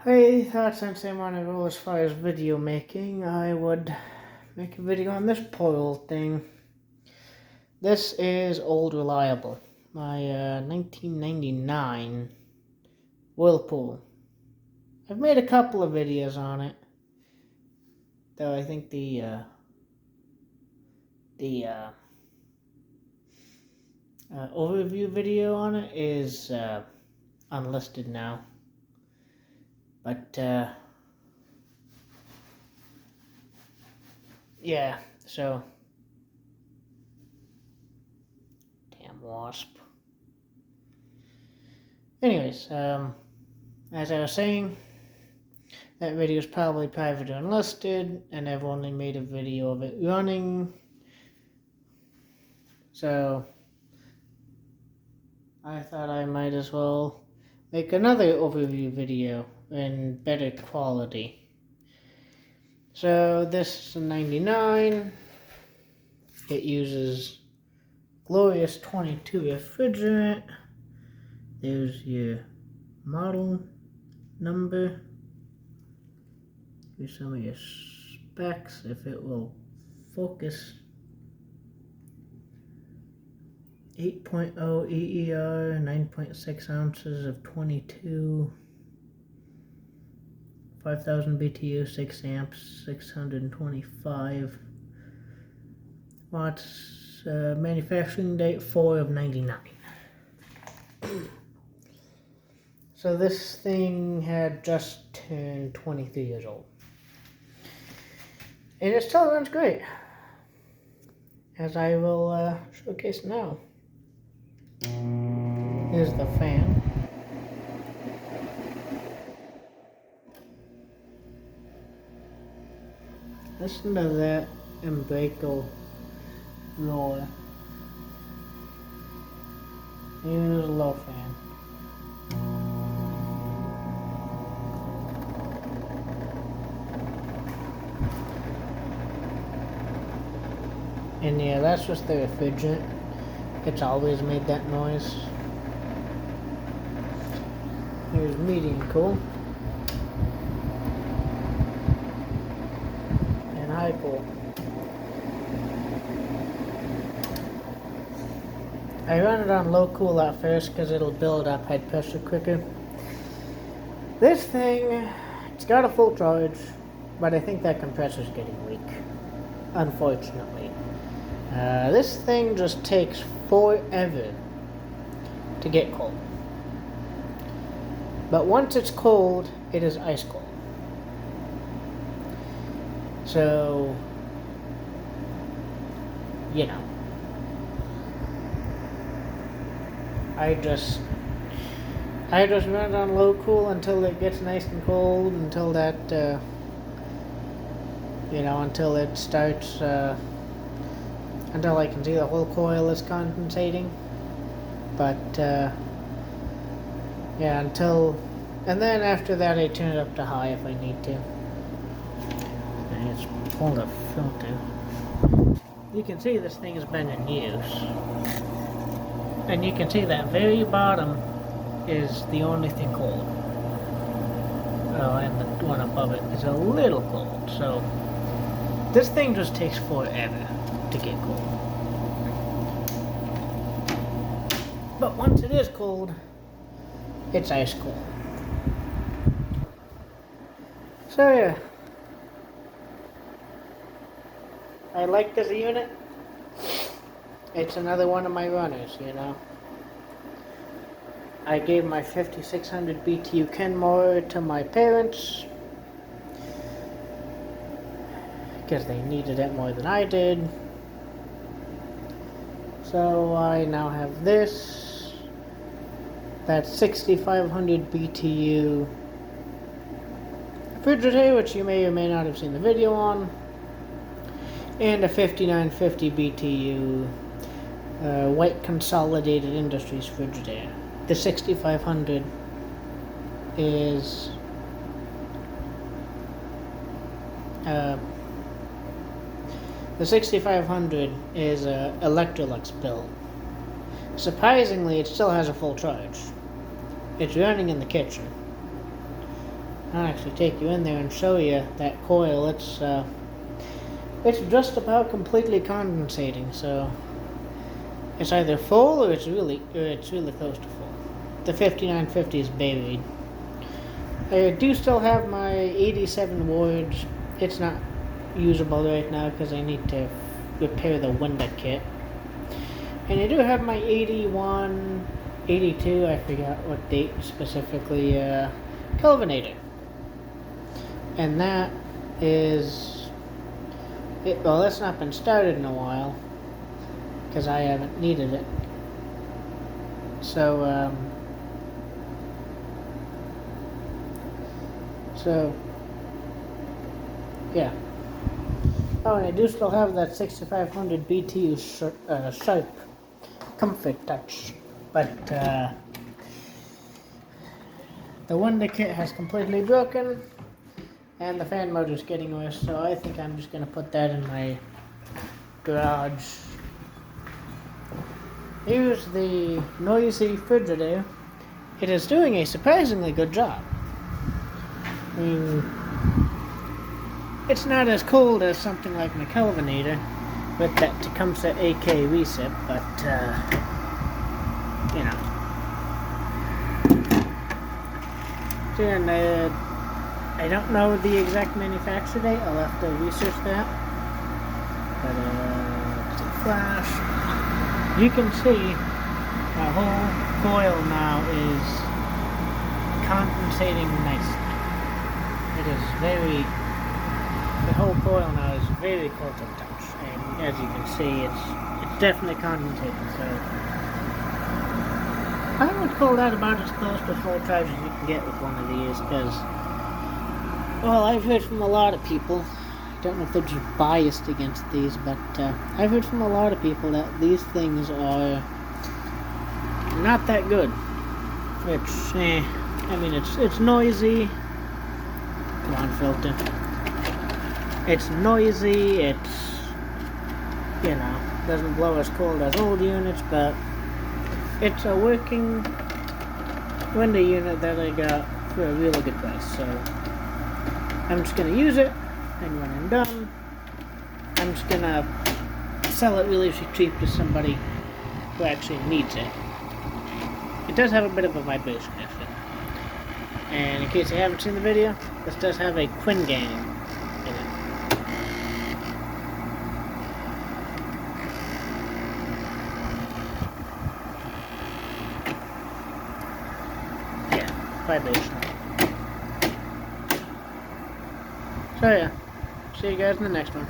I thought since I'm on a roll as far as video making, I would make a video on this poor old thing. This is Old Reliable, my 1999 Whirlpool. I've made a couple of videos on it, though I think the overview video on it is unlisted now. But yeah, so damn wasp. Anyways, as I was saying, that video is probably private or unlisted, and I've only made a video of it running. So I thought I might as well make another overview video in better quality. So this is a 99. It uses glorious 22 refrigerant. There's your model number. Here's some of your specs if it will focus. 8.0 EER, 9.6 ounces of 22, 5,000 BTU, 6 amps, 625 watts. Manufacturing date 4 of 99. So this thing had just turned 23 years old. And it still runs great, as I will showcase now. Here's the fan. Listen to that umbilical roar. Here's a low fan. And yeah, that's just the refrigerant. It's always made that noise. Here's medium cool. And high cool. I run it on low cool at first because it'll build up head pressure quicker. This thing, it's got a full charge, but I think that compressor's getting weak, unfortunately. This thing just takes forever to get cold. But once it's cold, it is ice cold. So, you know, I just run it on low cool until it gets nice and cold, until that, until it starts, until I can see the whole coil is condensating. But, yeah, and then after that I turn it up to high if I need to. And it's pulled a filter. You can see this thing has been in use. And you can see that very bottom is the only thing cold. Oh, and the one above it is a little cold. So this thing just takes forever to get cold. But once it is cold, it's ice cold. So yeah, I like this unit. It's another one of my runners, you know. I gave my 5600 BTU Kenmore to my parents because they needed it more than I did. So I now have this. That's 6500 BTU refrigerator, which you may or may not have seen the video on, and a 5950 BTU White Consolidated Industries refrigerator. The 6500 is the 6500 is a Electrolux build. Surprisingly, it still has a full charge. It's running in the kitchen. I'll actually take you in there and show you that coil. It's just about completely condensating, so it's either full or it's really close to full. The 5950 is buried. I do still have my 87 wards. It's not usable right now because I need to repair the window kit. And I do have my 81, 82, I forgot what date specifically, Kelvinator. And that is, well, that's not been started in a while because I haven't needed it. So, yeah. Oh, and I do still have that 6500 BTU Sharp Comfort Touch, but the window kit has completely broken, and the fan motor is getting worse, so I think I'm just going to put that in my garage. Here's the noisy Frigidaire. It is doing a surprisingly good job. I mean, it's not as cold as something like my Kelvinator with that Tecumseh AK recip, but, you know. And I don't know the exact manufacture date. I'll have to research that. But, it's a flash. You can see the whole coil now is condensating nicely. It is the whole coil now is very cold to touch, and as you can see, it's definitely condensating. So I would call that about as close to full charge as you can get with one of these, because, well, I've heard from a lot of people. I don't know if they're just biased against these, but I've heard from a lot of people that these things are not that good. Which, I mean, it's noisy. Come on, filter. It's noisy, it's, you know, doesn't blow as cold as old units, but it's a working window unit that I got for a really good price, so I'm just going to use it, and when I'm done, I'm just going to sell it really cheap to somebody who actually needs it. It does have a bit of a vibration issue. And in case you haven't seen the video, this does have a Quinn gang in it. Yeah, vibration. So yeah, see you guys in the next one.